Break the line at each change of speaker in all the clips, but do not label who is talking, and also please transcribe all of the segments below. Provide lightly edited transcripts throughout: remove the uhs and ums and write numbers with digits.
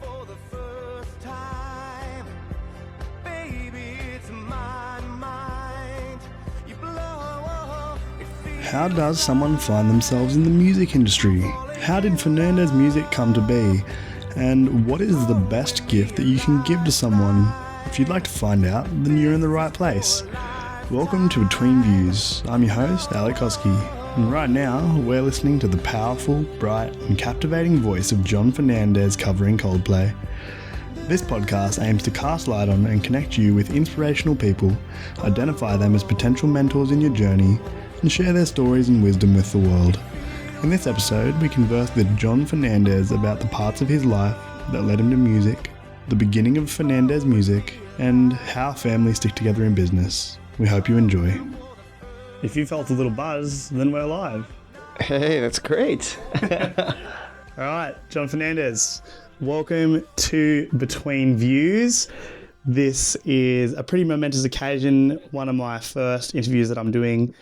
for the first time. Baby, it's my mind. You blow.
How does someone find themselves in the music industry? How did Fernandes music come to be? And what is the best gift that you can give to someone? If you'd like to find out, then you're in the right place. Welcome to Between Views. I'm your host, Alec Koski, and right now we're listening to the powerful, bright and captivating voice of John Fernandes covering Coldplay. This podcast aims to cast light on and connect you with inspirational people, identify them as potential mentors in your journey, and share their stories and wisdom with the world. In this episode, we converse with John Fernandes about the parts of his life that led him to music, the beginning of Fernandes music, and how families stick together in business. We hope you enjoy. If you felt a little buzz, then we're live.
Hey, that's great.
All right, John Fernandes, welcome to Between Views. This is a pretty momentous occasion, one of my first interviews that I'm doing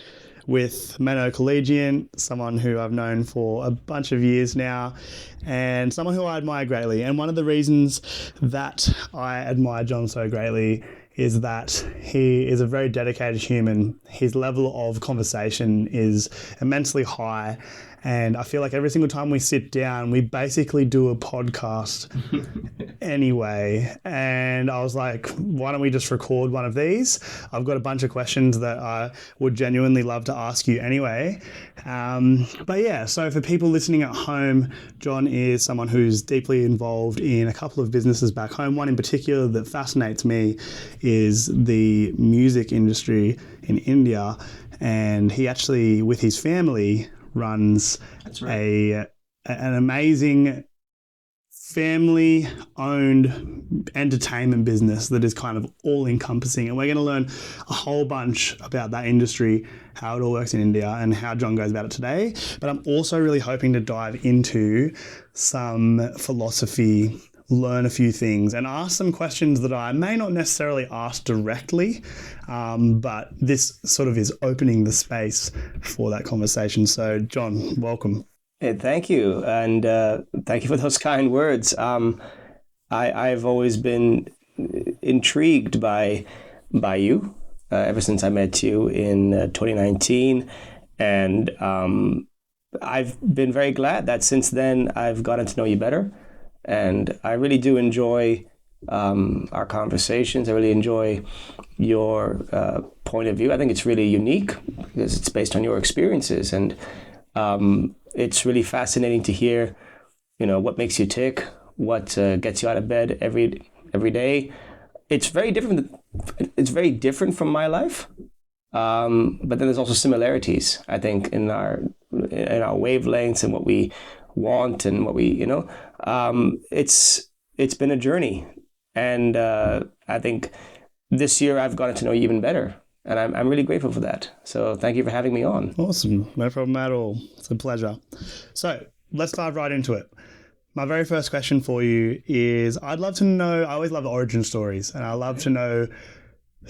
with Mano Collegian, someone who I've known for a bunch of years now, and someone who I admire greatly. And one of the reasons that I admire John so greatly is that he is a very dedicated human. His level of conversation is immensely high, and I feel like every single time we sit down, we basically do a podcast anyway. And I was like, why don't we just record one of these? I've got a bunch of questions that I would genuinely love to ask you anyway. But yeah, so for people listening at home, John is someone who's deeply involved in a couple of businesses back home. One in particular that fascinates me is the music industry in India. And he actually, with his family, runs an amazing family-owned entertainment business that is kind of all-encompassing. And we're going to learn a whole bunch about that industry, how it all works in India, and how John goes about it today. But I'm also really hoping to dive into some philosophy, learn a few things, and ask some questions that I may not necessarily ask directly, but this sort of is opening the space for that conversation. So, John, welcome.
Hey, thank you, and thank you for those kind words. I've always been intrigued by you ever since I met you in 2019, and I've been very glad that since then I've gotten to know you better. And I really do enjoy our conversations. I really enjoy your point of view. I think it's really unique because it's based on your experiences. And it's really fascinating to hear, what makes you tick, what gets you out of bed every day. It's very different. It's very different from my life. But then there's also similarities, I think, in our wavelengths and what we want and what we, it's been a journey. And I think this year I've gotten to know you even better. And I'm really grateful for that. So thank you for having me on.
Awesome. No problem at all. It's a pleasure. So let's dive right into it. My very first question for you is, I'd love to know, I always love origin stories, and I love to know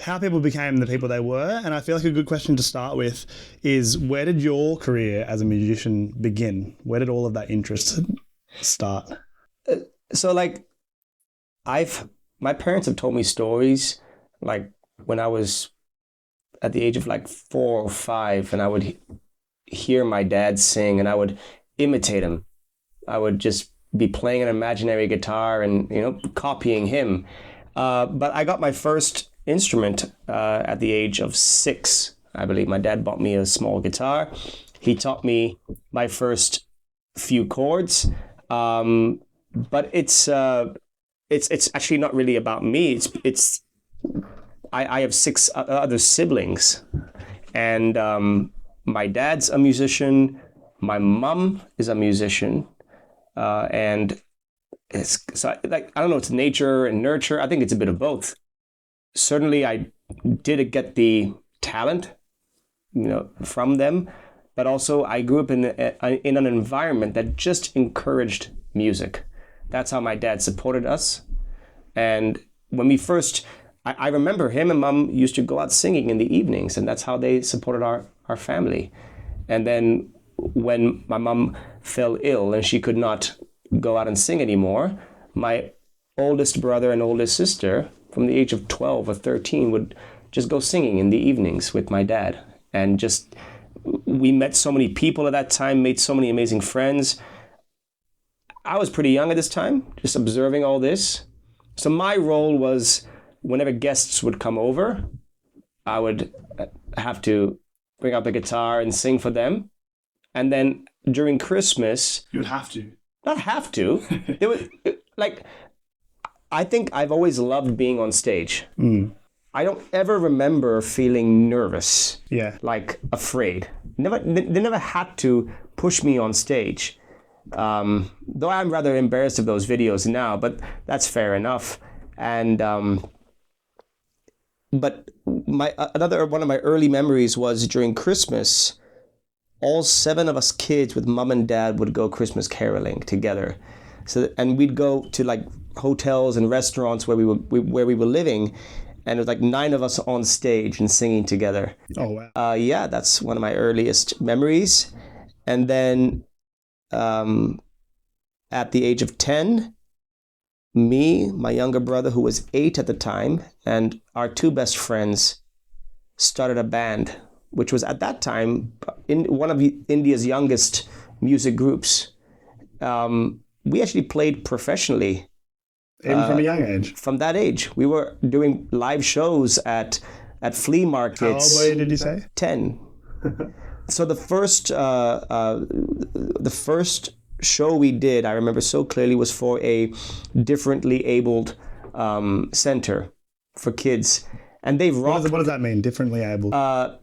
how people became the people they were. And I feel like a good question to start with is, where did your career as a musician begin? Where did all of that interest start?
So my parents have told me stories like when I was at the age of 4 or 5, and I would hear my dad sing and I would imitate him. I would just be playing an imaginary guitar and, copying him. But I got my first instrument at the age of 6. I believe my dad bought me a small guitar. He taught me my first few chords, but it's actually not really about me. I have 6 other siblings, and my dad's a musician. My mom is a musician, and I don't know. It's nature and nurture. I think it's a bit of both. Certainly, I did get the talent, from them, but also I grew up in an environment that just encouraged music. That's how my dad supported us. And when we first, I remember him and mom used to go out singing in the evenings, and that's how they supported our family. And then when my mom fell ill and she could not go out and sing anymore, my oldest brother and oldest sister, from the age of 12 or 13, would just go singing in the evenings with my dad. And just, we met so many people at that time, made so many amazing friends. I was pretty young at this time, just observing all this. So my role was, whenever guests would come over, I would have to bring out the guitar and sing for them. And then during Christmas...
You would have to.
Not have to. It was like, I think I've always loved being on stage. I don't ever remember feeling nervous.
Yeah.
Like afraid. They never had to push me on stage. Though I'm rather embarrassed of those videos now, but that's fair enough. And but another one of my early memories was during Christmas. All 7 of us kids with mom and dad would go Christmas caroling together. And we'd go to like hotels and restaurants where we were living, and it was like 9 of us on stage and singing together.
Oh wow!
Yeah, that's one of my earliest memories. And then, at the age of 10, me, my younger brother, who was 8 at the time, and our 2 best friends started a band, which was at that time in one of India's youngest music groups. We actually played professionally.
Even from a young age?
From that age. We were doing live shows at flea markets.
How old did you say?
10. So the first show we did, I remember so clearly, was for a differently abled center for kids. And they've rocked...
What does that mean, differently able?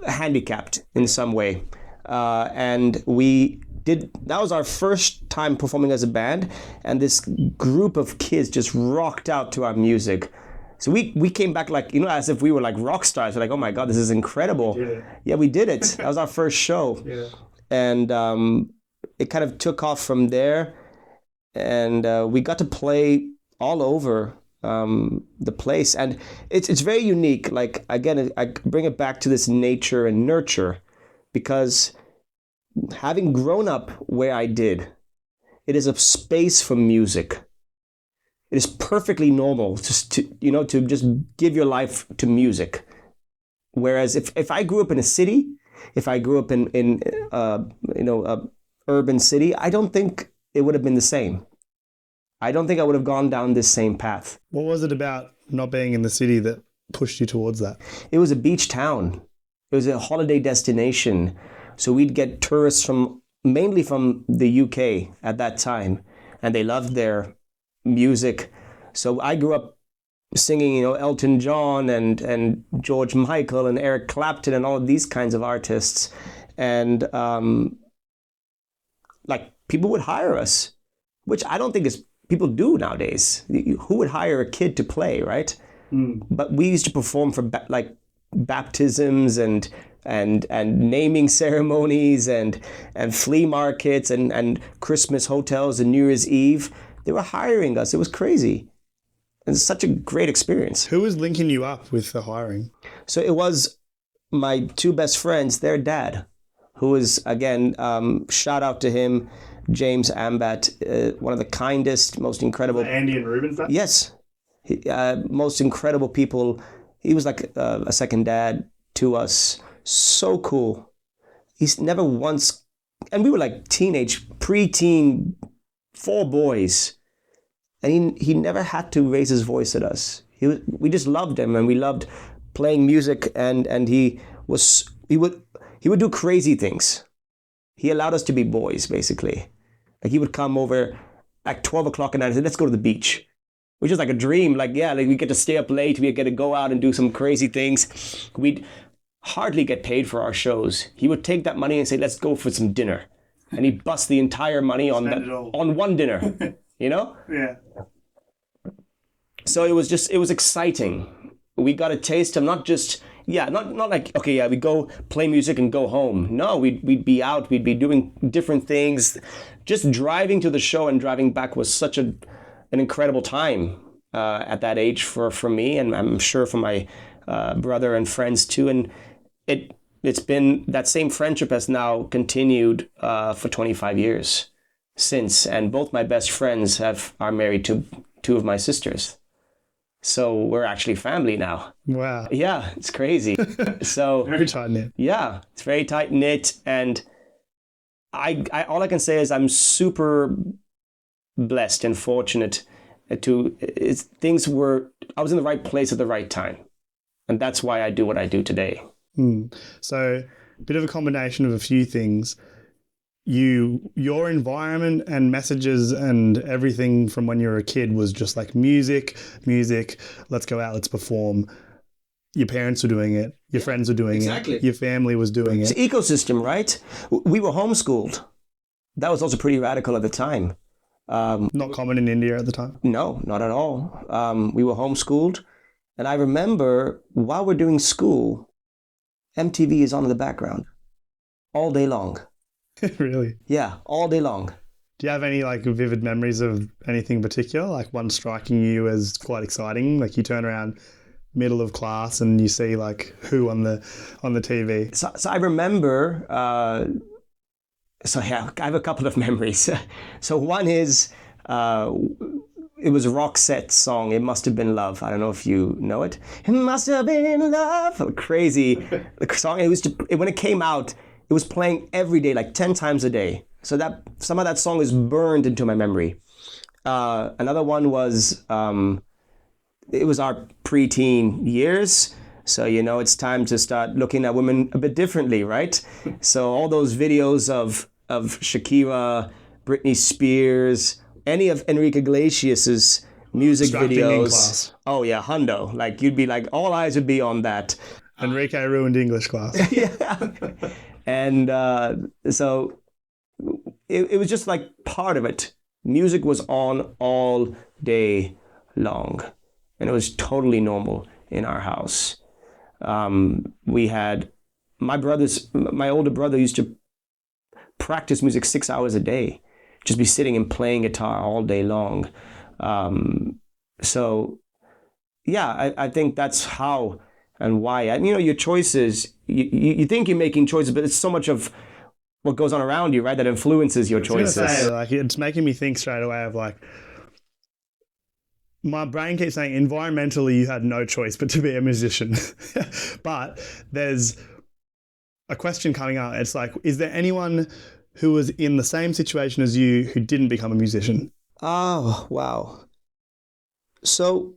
Handicapped in some way. And that was our first time performing as a band, and this group of kids just rocked out to our music. So we came back like, as if we were like rock stars. We're like, oh my God, this is incredible. Yeah, we did it. That was our first show. Yeah. And it kind of took off from there, and we got to play all over the place. And it's very unique. Like, again, I bring it back to this nature and nurture, because having grown up where I did, it is a space for music. It is perfectly normal just to just give your life to music. Whereas if I grew up in a city, if I grew up in a urban city, I don't think it would have been the same. I don't think I would have gone down this same path.
What was it about not being in the city that pushed you towards that?
It was a beach town. It was a holiday destination. So we'd get tourists mainly from the UK at that time, and they loved their music. So I grew up singing, Elton John and George Michael and Eric Clapton and all of these kinds of artists. And like, people would hire us, which I don't think people do nowadays. Who would hire a kid to play, right? But we used to perform for baptisms and naming ceremonies and flea markets and Christmas hotels and New Year's Eve. They were hiring us. It was crazy. It's such a great experience.
Who was linking you up with the hiring?
So it was my 2 best friends, their dad, who was, again, shout out to him, James Ambat, one of the kindest, most incredible...
Andy and Ruben's dad?
Yes. Most incredible people. He was like a second dad to us. So cool. He's never once... And we were like preteen, 4 boys. And he never had to raise his voice at us. We just loved him, and we loved playing music, and he would do crazy things. He allowed us to be boys, basically. Like, he would come over at 12 o'clock at night and say, let's go to the beach. Which is like a dream. Like, yeah, like we get to stay up late, we get to go out and do some crazy things. We'd hardly get paid for our shows. He would take that money and say, let's go for some dinner. And he'd bust the entire money on one dinner.
Yeah.
So it was exciting. We got a taste of not like, okay, yeah, we go play music and go home. No, we'd be out, we'd be doing different things. Just driving to the show and driving back was such an incredible time at that age for me, and I'm sure for my brother and friends too. And it's been, that same friendship has now continued for 25 years since, and both my best friends are married to two of my sisters. So we're actually family now.
Wow.
Yeah, it's crazy. So
Very tight knit.
yeah, it's very tight knit, and I all I can say is I'm super blessed and fortunate to I was in the right place at the right time, and that's why I do what I do today.
So a bit of a combination of a few things. Your environment and messages and everything from when you were a kid was just like music, let's go out, let's perform. Your parents were doing it, your friends were doing it, your family was doing it.
It's an ecosystem, right? We were homeschooled. That was also pretty radical at the time.
Not common in India at the time.
No, not at all. We were homeschooled. And I remember while we're doing school, MTV is on in the background all day long.
Really?
Yeah, all day long.
Do you have any like vivid memories of anything particular? Like one striking you as quite exciting? Like you turn around middle of class and you see like who on the TV?
So I remember, I have a couple of memories. So one is, it was a Roxette's song, It Must Have Been Love. I don't know if you know it. It must have been love. A crazy song. When it came out, it was playing every day, like 10 times a day. So that some of that song is burned into my memory. Another one was, it was our preteen years. So, it's time to start looking at women a bit differently, right? So all those videos of Shakira, Britney Spears, any of Enrique Iglesias's music videos.
Class.
Oh yeah, hundo. Like you'd be like, all eyes would be on that.
Enrique ruined English class.
Yeah. And so it was just like part of it. Music was on all day long. And it was totally normal in our house. We had my older brother used to practice music 6 hours a day, just be sitting and playing guitar all day long. So yeah, I think that's how and why. And your choices, you think you're making choices, but it's so much of what goes on around you, right, that influences your choices.
I was gonna say, like, it's making me think straight away of like, my brain keeps saying environmentally you had no choice but to be a musician. But there's a question coming up. It's like, is there anyone who was in the same situation as you who didn't become a musician?
Oh, wow. So,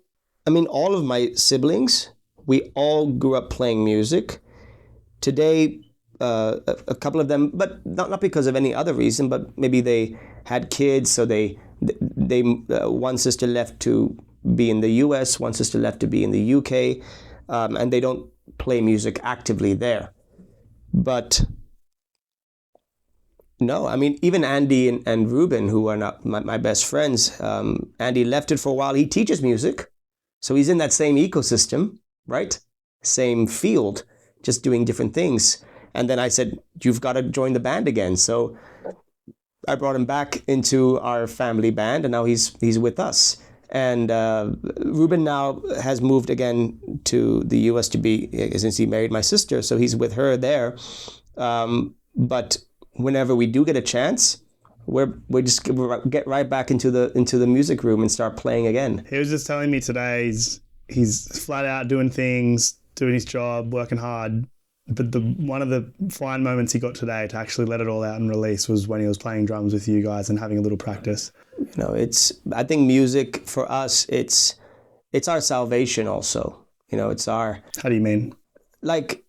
all of my siblings, we all grew up playing music. Today, a couple of them, but not because of any other reason, but maybe they had kids, so they one sister left to be in the US, one sister left to be in the UK, and they don't play music actively there. But no, even Andy and Ruben, who are not my best friends, Andy left it for a while. He teaches music, so he's in that same ecosystem, right? Same field, just doing different things. And then I said, you've got to join the band again. So I brought him back into our family band, and now he's with us. And Ruben now has moved again to the US since he married my sister, so he's with her there. But whenever we do get a chance, we just get right back into the music room and start playing again.
He was just telling me today he's flat out doing things, doing his job, working hard. But one of the fine moments he got today to actually let it all out and release was when he was playing drums with you guys and having a little practice.
I think music for us, it's our salvation also. It's our...
How do you mean?
Like,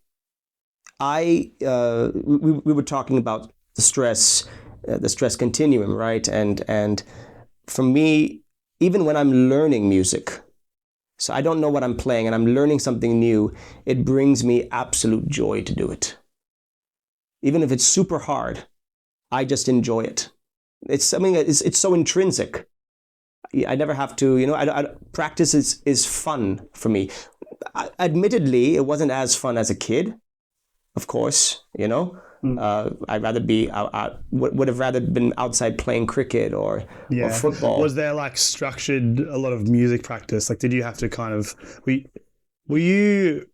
we were talking about the stress continuum, right? And for me, even when I'm learning music, so I don't know what I'm playing and I'm learning something new, it brings me absolute joy to do it. Even if it's super hard, I just enjoy it. It's something that it's so intrinsic. I never have to, practice is fun for me. Admittedly, it wasn't as fun as a kid, of course, I'd rather would have rather been outside playing cricket or football.
Was there like structured a lot of music practice? Like, did you have to kind of, were your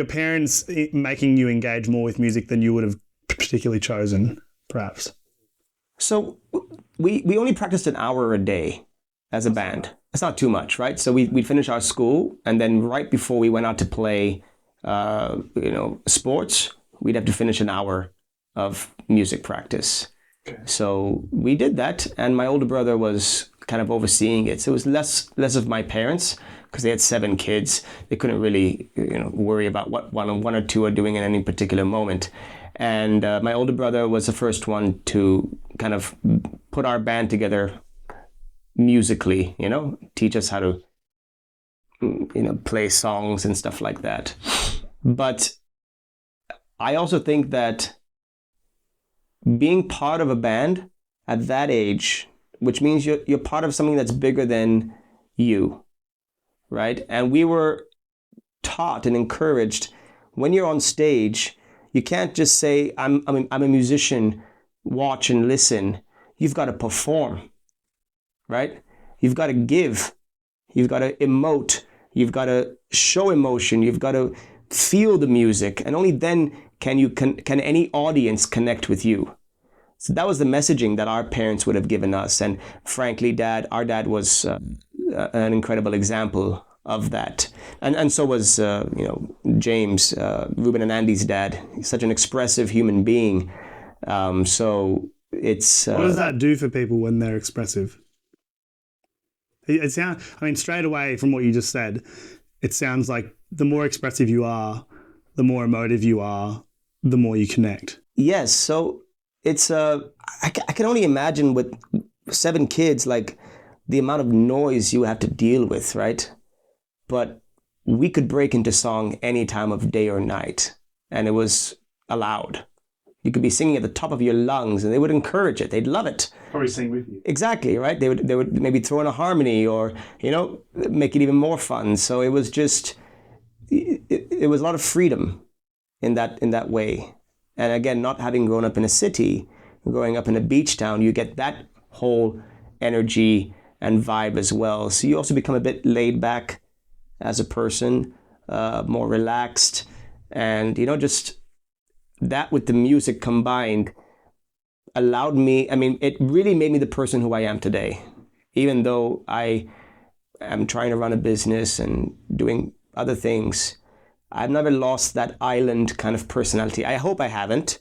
parents making you engage more with music than you would have particularly chosen, perhaps?
So we only practiced an hour a day. as a band. It's not too much, right? So we'd finish our school, and then right before we went out to play, sports, we'd have to finish an hour of music practice. Okay. So we did that, and my older brother was kind of overseeing it. So it was less of my parents, because they had 7 kids. They couldn't really, worry about what one or two are doing in any particular moment. And my older brother was the first one to kind of put our band together musically, teach us how to, play songs and stuff like that. But I also think that being part of a band at that age, which means you're part of something that's bigger than you, right? And we were taught and encouraged, when you're on stage, you can't just say, I'm a musician, watch and listen. You've got to perform, right? You've got to give. You've got to emote. You've got to show emotion. You've got to feel the music. And only then can any audience connect with you. So that was the messaging that our parents would have given us. And frankly, our dad was an incredible example of that. And so was, James, Ruben and Andy's dad. He's such an expressive human being. So it's...
what does that do for people when they're expressive? It sounds, straight away from what you just said, it sounds like the more expressive you are, the more emotive you are, the more you connect.
Yes. So it's, I can only imagine with 7 kids, like the amount of noise you have to deal with, right? But we could break into song any time of day or night, and it was allowed. You could be singing at the top of your lungs, and they would encourage it. They'd love it.
Probably sing with you.
Exactly, right? They would maybe throw in a harmony, or make it even more fun. So it was just, it was a lot of freedom in that way. And again, not having grown up in a city, growing up in a beach town, you get that whole energy and vibe as well. So you also become a bit laid back as a person, more relaxed, and just that with the music combined allowed me, it really made me the person who I am today. Even though I am trying to run a business and doing other things, I've never lost that island kind of personality. I hope I haven't.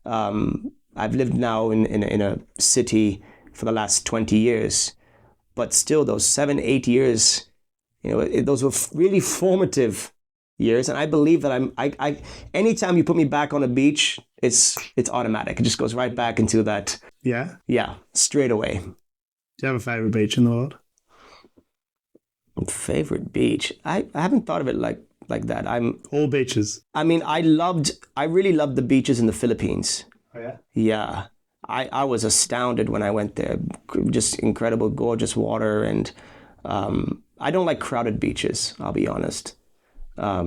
I've lived now in a city for the last 20 years, but still those 7-8 years, those were really formative years. And I believe that I anytime you put me back on a beach, it's automatic. It just goes right back into that.
Yeah?
Yeah, straight away.
Do you have a favorite beach in the world?
Favorite beach? I haven't thought of it like that.
All beaches.
I really loved the beaches in the Philippines.
Oh yeah?
Yeah. I was astounded when I went there. Just incredible, gorgeous water. And I don't like crowded beaches, I'll be honest.
A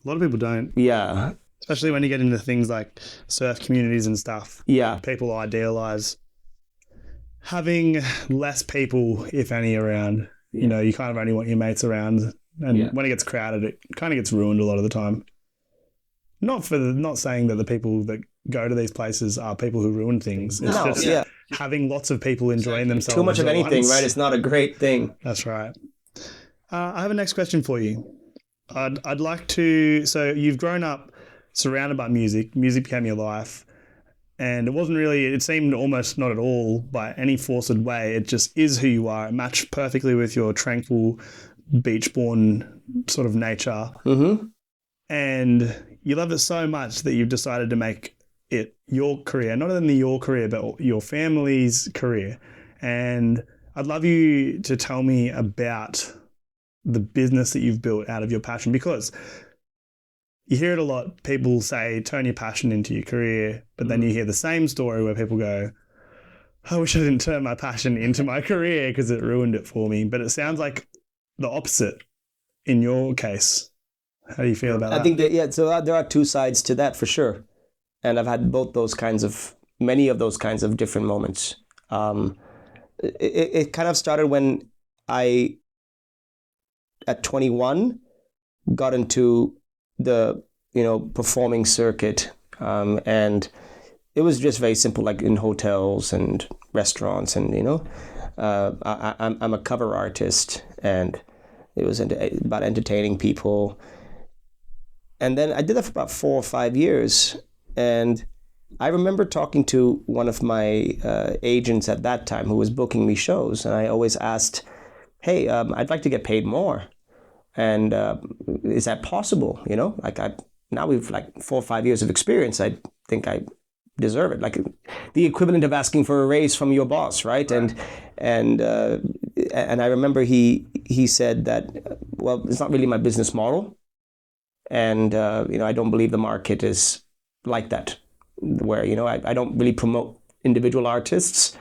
lot of people don't.
Yeah.
Especially when you get into things like surf communities and stuff.
Yeah.
People idealize having less people, if any, around. Yeah. You kind of only want your mates around. And when it gets crowded, it kind of gets ruined a lot of the time. Not saying that the people that go to these places are people who ruin things. It's just having lots of people enjoying themselves.
Too much of anything, right? It's not a great thing.
That's right. I have a next question for you. I'd like to... So you've grown up surrounded by music. Music became your life. And it seemed almost not at all by any forced way. It just is who you are. It matched perfectly with your tranquil, beach-born sort of nature. Mm-hmm. And you loved it so much that you've decided to make it your career. Not only your career, but your family's career. And I'd love you to tell me about the business that you've built out of your passion, because you hear it a lot. People say, turn your passion into your career, but then you hear the same story where people go, I wish I didn't turn my passion into my career because it ruined it for me. But it sounds like the opposite in your case. How do you feel about that?
I think that, so there are 2 sides to that for sure. And I've had many of those kinds of different moments. It kind of started when I, at 21, got into the performing circuit, and it was just very simple, like in hotels and restaurants, and I'm a cover artist, and it was about entertaining people. And then I did that for about 4 or 5 years. And I remember talking to one of my agents at that time who was booking me shows. And I always asked, hey, I'd like to get paid more. And is that possible? You know, like now we've like 4 or 5 years of experience. I think I deserve it. Like the equivalent of asking for a raise from your boss, right? And I remember he said that, well, it's not really my business model. And, you know, I don't believe the market is like that, where, you know, I don't really promote individual artists.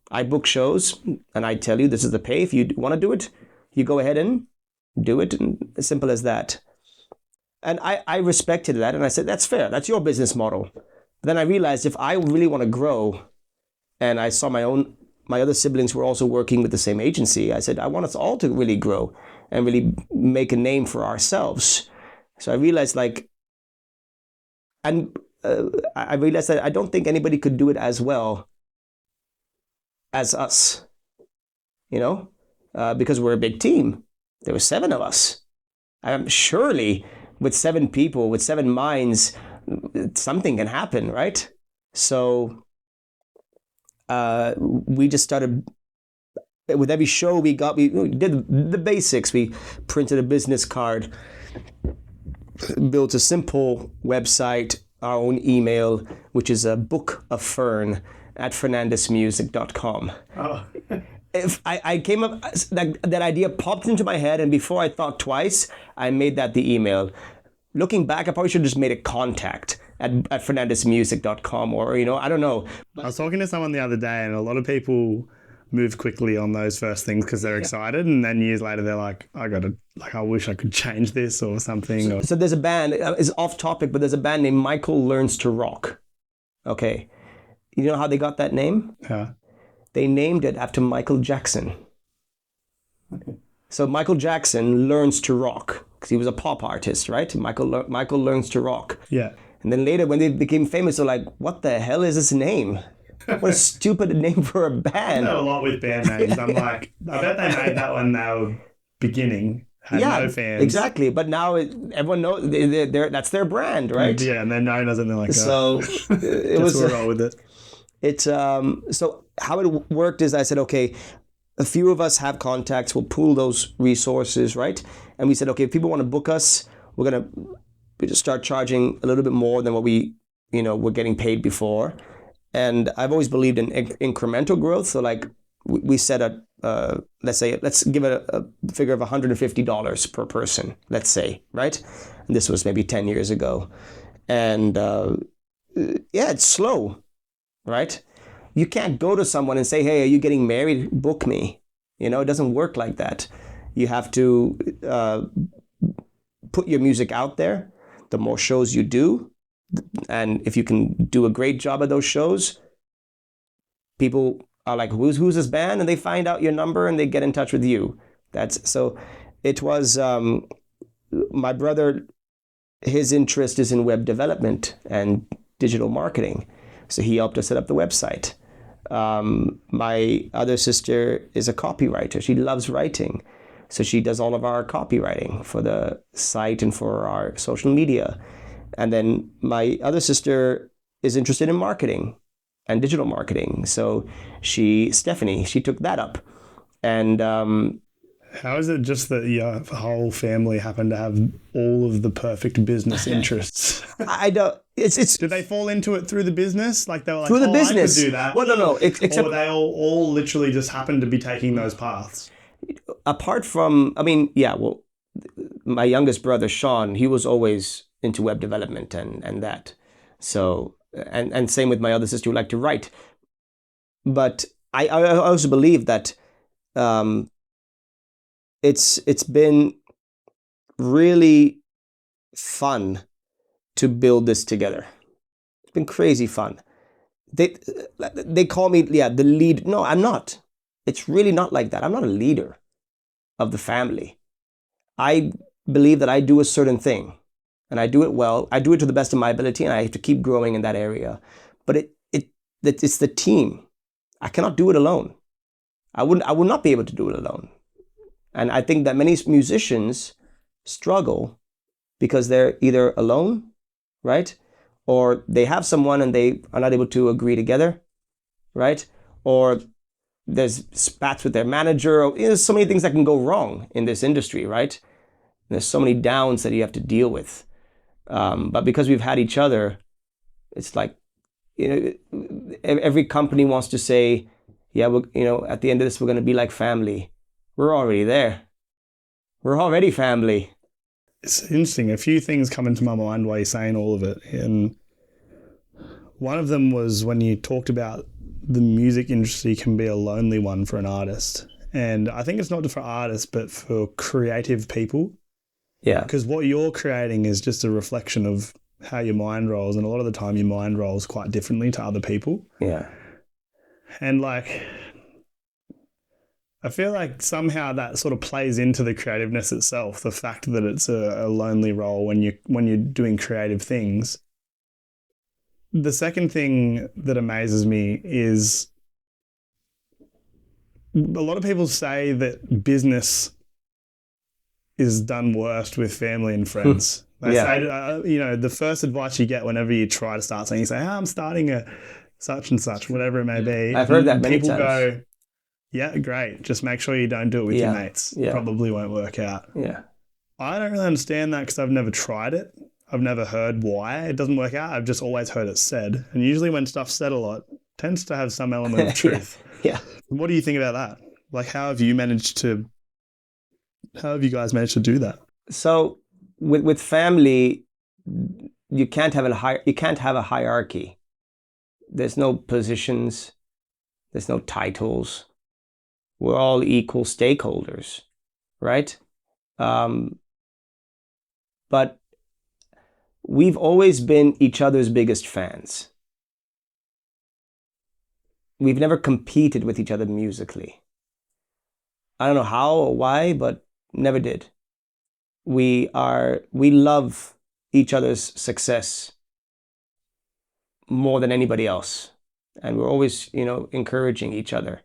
I book shows and I tell you, this is the pay. If you want to do it, you go ahead and do it. And as simple as that. And I respected that. And I said, that's fair. That's your business model. But then I realized if I really want to grow, and I saw my other siblings were also working with the same agency, I said, I want us all to really grow and really make a name for ourselves. So I realized I realized that I don't think anybody could do it as well as us, you know, because we're a big team. There were 7 of us. Surely with 7 people, with 7 minds, something can happen, right? So we just started, with every show we did the basics. We printed a business card, built a simple website, our own email, which is a book of Fern at fernandesmusic.com.
Oh.
If I came up, that idea popped into my head, and before I thought twice, I made that the email. Looking back, I probably should have just made a contact at fernandesmusic.com, or, you know, I don't know.
I was talking to someone the other day, and a lot of people move quickly on those first things because they're excited, and then years later they're like, I wish I could change this or something.
So there's a band, it's off topic, but there's a band named Michael Learns to Rock. Okay. You know how they got that name?
Yeah.
They named it after Michael Jackson. Okay. So Michael Jackson learns to rock because he was a pop artist, right? Michael Learns to Rock.
Yeah.
And then later when they became famous, they're like, what the hell is this name? What a stupid name for a band.
I know a lot with band names. I'm like, I bet they made that when they were beginning. Had no fans.
Exactly. But now everyone knows that's their brand, right?
Yeah, and they're known as something like that.
So it was.
We'll roll with it.
It's so how it worked is I said, okay, a few of us have contacts. We'll pool those resources, right? And we said, okay, if people want to book us, we're gonna just start charging a little bit more than what we, were getting paid before. And I've always believed in incremental growth. So like we set let's give it a figure of $150 per person, let's say, right? And this was maybe 10 years ago. And it's slow, right? You can't go to someone and say, hey, are you getting married? Book me. It doesn't work like that. You have to put your music out there. The more shows you do, and if you can do a great job at those shows, people are like, who's this band? And they find out your number and they get in touch with you. So it was my brother, his interest is in web development and digital marketing. So he helped us set up the website. My other sister is a copywriter. She loves writing. So she does all of our copywriting for the site and for our social media. And then my other sister is interested in marketing and digital marketing. So Stephanie, she took that up. And
how is it just that your whole family happen to have all of the perfect business interests?
I don't. It's.
Did they fall into it through the business? Like they were like,
through the business.
I could do that.
Well, no. Except,
or they all literally just happened to be taking those paths.
Apart from, my youngest brother Sean, he was always into web development and that. So and same with my other sister who liked to write. But I also believe that it's been really fun to build this together. It's been crazy fun. They call me the lead. No, I'm not. It's really not like that. I'm not a leader of the family. I believe that I do a certain thing and I do it well. I do it to the best of my ability and I have to keep growing in that area. But it's the team. I cannot do it alone. I would not be able to do it alone. And I think that many musicians struggle because they're either alone, right? Or they have someone and they are not able to agree together, right? Or there's spats with their manager. There's so many things that can go wrong in this industry, right? There's so many downs that you have to deal with. But because we've had each other, it's like, every company wants to say, yeah, at the end of this, we're going to be like family. We're already there. We're already family.
It's interesting. A few things come into my mind while you're saying all of it. And one of them was when you talked about the music industry can be a lonely one for an artist. And I think it's not just for artists, but for creative people.
Yeah.
Because what you're creating is just a reflection of how your mind rolls. And a lot of the time your mind rolls quite differently to other people.
Yeah.
And like, I feel like somehow that sort of plays into the creativeness itself, the fact that it's a lonely role when you're doing creative things. The second thing that amazes me is a lot of people say that business is done worst with family and friends. They say, the first advice you get whenever you try to start something, you say, I'm starting a such and such, whatever it may be.
I've heard that many
people
times.
Go, yeah, great. Just make sure you don't do it with your mates.
Yeah.
Probably won't work out.
Yeah.
I don't really understand that because I've never tried it. I've never heard why it doesn't work out. I've just always heard it said. And usually when stuff's said a lot, it tends to have some element of truth.
Yeah.
What do you think about that? Like, how have you guys managed to do that?
So with family, you can't have a hierarchy. There's no positions. There's no titles. We're all equal stakeholders, right? But we've always been each other's biggest fans. We've never competed with each other musically. I don't know how or why, but never did. We love each other's success more than anybody else. And we're always, encouraging each other.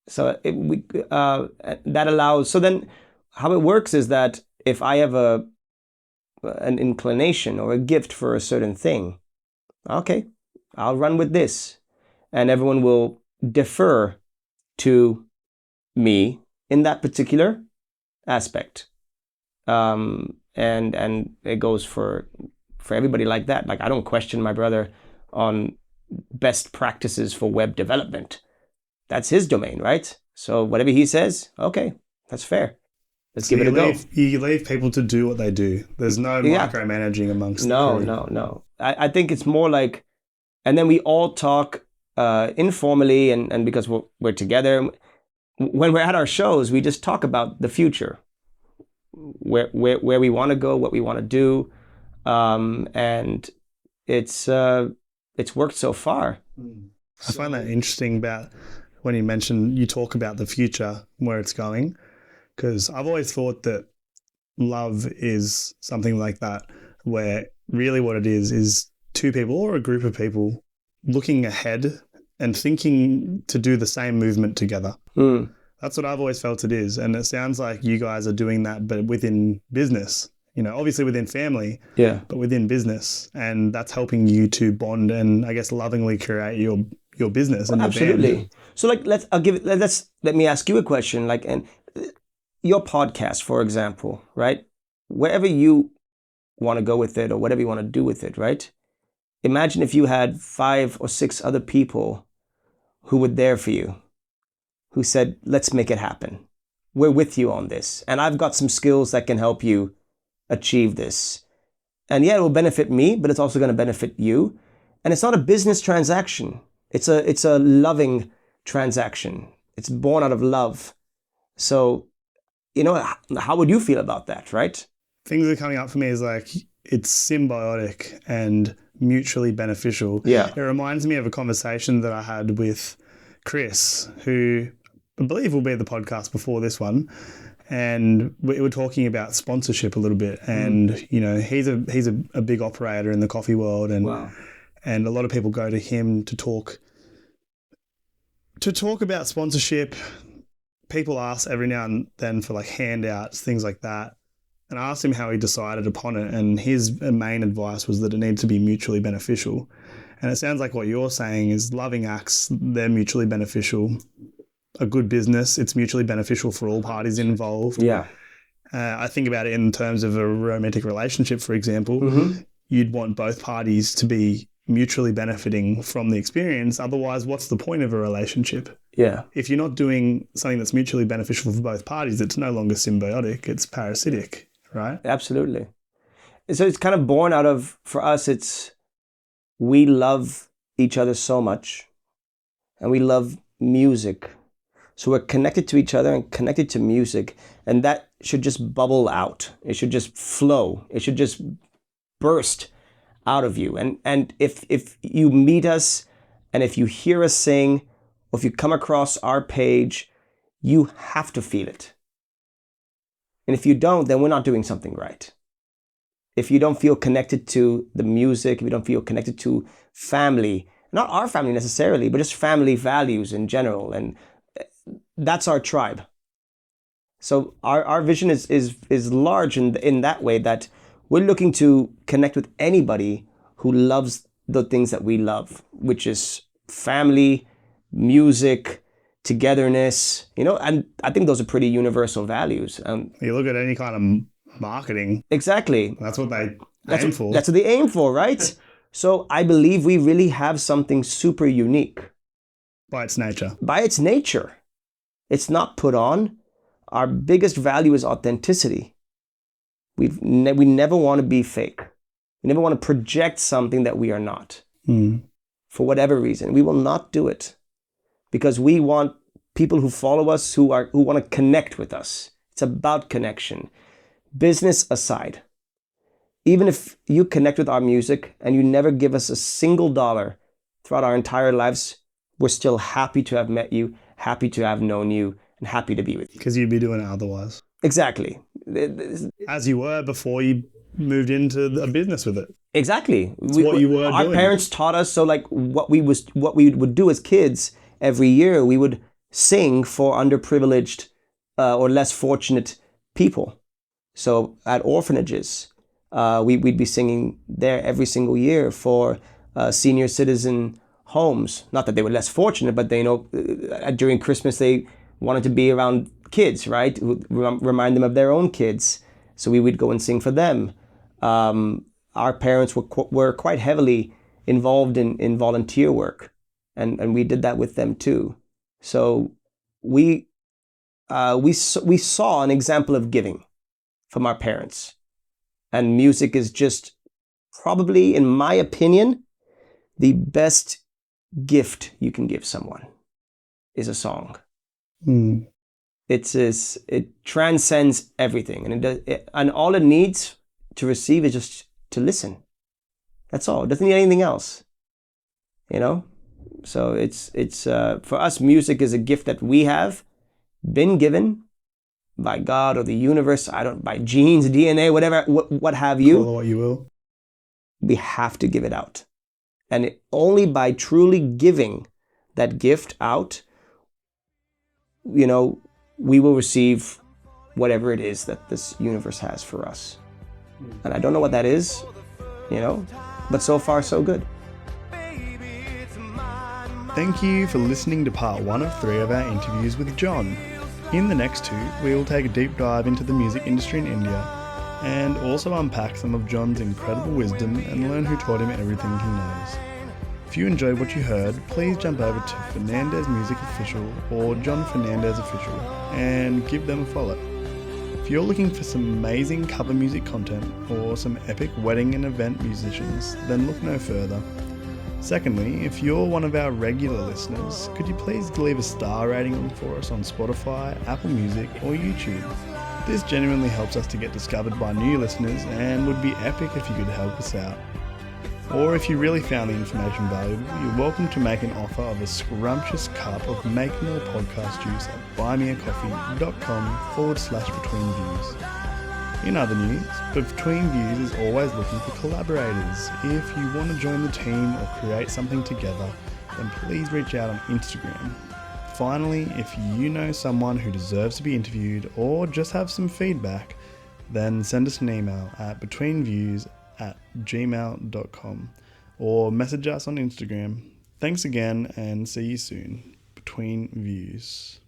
So that allows. So then, how it works is that if I have an inclination or a gift for a certain thing, okay, I'll run with this, and everyone will defer to me in that particular aspect. And it goes for everybody like that. Like, I don't question my brother on best practices for web development. That's his domain, right? So whatever he says, okay, that's fair. Let's give it a go.
You leave people to do what they do. There's no micromanaging amongst the crew.
No. I think it's more like, and then we all talk informally, and because we're together. When we're at our shows, we just talk about the future, where we want to go, what we want to do, and it's worked so far.
I find that interesting about when you talk about the future, where it's going, because I've always thought that love is something like that, where really what it is two people or a group of people looking ahead and thinking to do the same movement together. That's what I've always felt it is. And it sounds like you guys are doing that, but within business, obviously within family, but within business. And that's helping you to bond and, I guess, lovingly create your business. And
absolutely.
Your band.
So let me ask you a question. Like, and your podcast, for example, right? Wherever you want to go with it or whatever you want to do with it, right? Imagine if you had 5 or 6 other people who were there for you, who said, let's make it happen. We're with you on this. And I've got some skills that can help you achieve this. And yeah, it will benefit me, but it's also going to benefit you. And it's not a business transaction. It's a loving transaction. It's born out of love. So, how would you feel about that, right?
Things that are coming up for me is like, it's symbiotic and mutually beneficial.
Yeah.
It reminds me of a conversation that I had with Chris, who I believe will be the podcast before this one. And we were talking about sponsorship a little bit. And, he's a big operator in the coffee world. And,
wow.
And a lot of people go to him to talk to talk about sponsorship, people ask every now and then for like handouts, things like that. And I asked him how he decided upon it. And his main advice was that it needed to be mutually beneficial. And it sounds like what you're saying is loving acts, they're mutually beneficial. A good business, it's mutually beneficial for all parties involved.
Yeah.
I think about it in terms of a romantic relationship, for example.
Mm-hmm.
You'd want both parties to be mutually benefiting from the experience. Otherwise, what's the point of a relationship?
Yeah.
If you're not doing something that's mutually beneficial for both parties, it's no longer symbiotic, it's parasitic, right?
Absolutely. So it's kind of born out of, for us, it's we love each other so much and we love music. So we're connected to each other and connected to music, and that should just bubble out. It should just flow. It should just burst out of you. And if you meet us and if you hear us sing, or if you come across our page, you have to feel it. And if you don't, then we're not doing something right. If you don't feel connected to the music, if you don't feel connected to family, not our family necessarily, but just family values in general, and that's our tribe. So our vision is large in that way, that we're looking to connect with anybody who loves the things that we love, which is family, music, togetherness, and I think those are pretty universal values.
You look at any kind of marketing.
Exactly.
That's what they aim for.
That's what they aim for, right? So I believe we really have something super unique.
By its nature.
By its nature. It's not put on. Our biggest value is authenticity. We never want to be fake. We never want to project something that we are not. For whatever reason. We will not do it. Because we want people who follow us who want to connect with us. It's about connection. Business aside. Even if you connect with our music and you never give us a single dollar throughout our entire lives, we're still happy to have met you, happy to have known you, and happy to be with you.
Because you'd be doing it otherwise.
Exactly.
As you were before you moved into a business with it.
Exactly.
What you were
our
doing.
Parents taught us, so like what we would do as kids every year, we would sing for underprivileged or less fortunate people. So at orphanages, we'd be singing there every single year for senior citizen homes. Not that they were less fortunate, but they during Christmas they wanted to be around kids, right? Remind them of their own kids. So we would go and sing for them. Our parents were quite heavily involved in volunteer work, and we did that with them too. So we saw an example of giving from our parents, and music is just probably, in my opinion, the best gift you can give someone is a song. It transcends everything, and all it needs to receive is just to listen. That's all. It doesn't need anything else. So it's for us, music is a gift that we have been given by God or the universe. By genes, DNA, whatever, what have you.
Call it what you will.
We have to give it out, and only by truly giving that gift out, we will receive whatever it is that this universe has for us. And I don't know what that is, but so far so good.
Thank you for listening to part 1 of 3 of our interviews with John. In the next 2, we will take a deep dive into the music industry in India and also unpack some of John's incredible wisdom and learn who taught him everything he knows. If you enjoyed what you heard, please jump over to Fernandes Music Official or John Fernandes Official and give them a follow. If you're looking for some amazing cover music content or some epic wedding and event musicians, then look no further. Secondly, if you're one of our regular listeners, could you please leave a star rating for us on Spotify, Apple Music or YouTube? This genuinely helps us to get discovered by new listeners and would be epic if you could help us out. Or if you really found the information valuable, you're welcome to make an offer of a scrumptious cup of Make More Podcast Juice at buymeacoffee.com/betweenviews. In other news, Between Views is always looking for collaborators. If you want to join the team or create something together, then please reach out on Instagram. Finally, if you know someone who deserves to be interviewed or just have some feedback, then send us an email at betweenviews@gmail.com or message us on Instagram. Thanks again and see you soon. Between Views.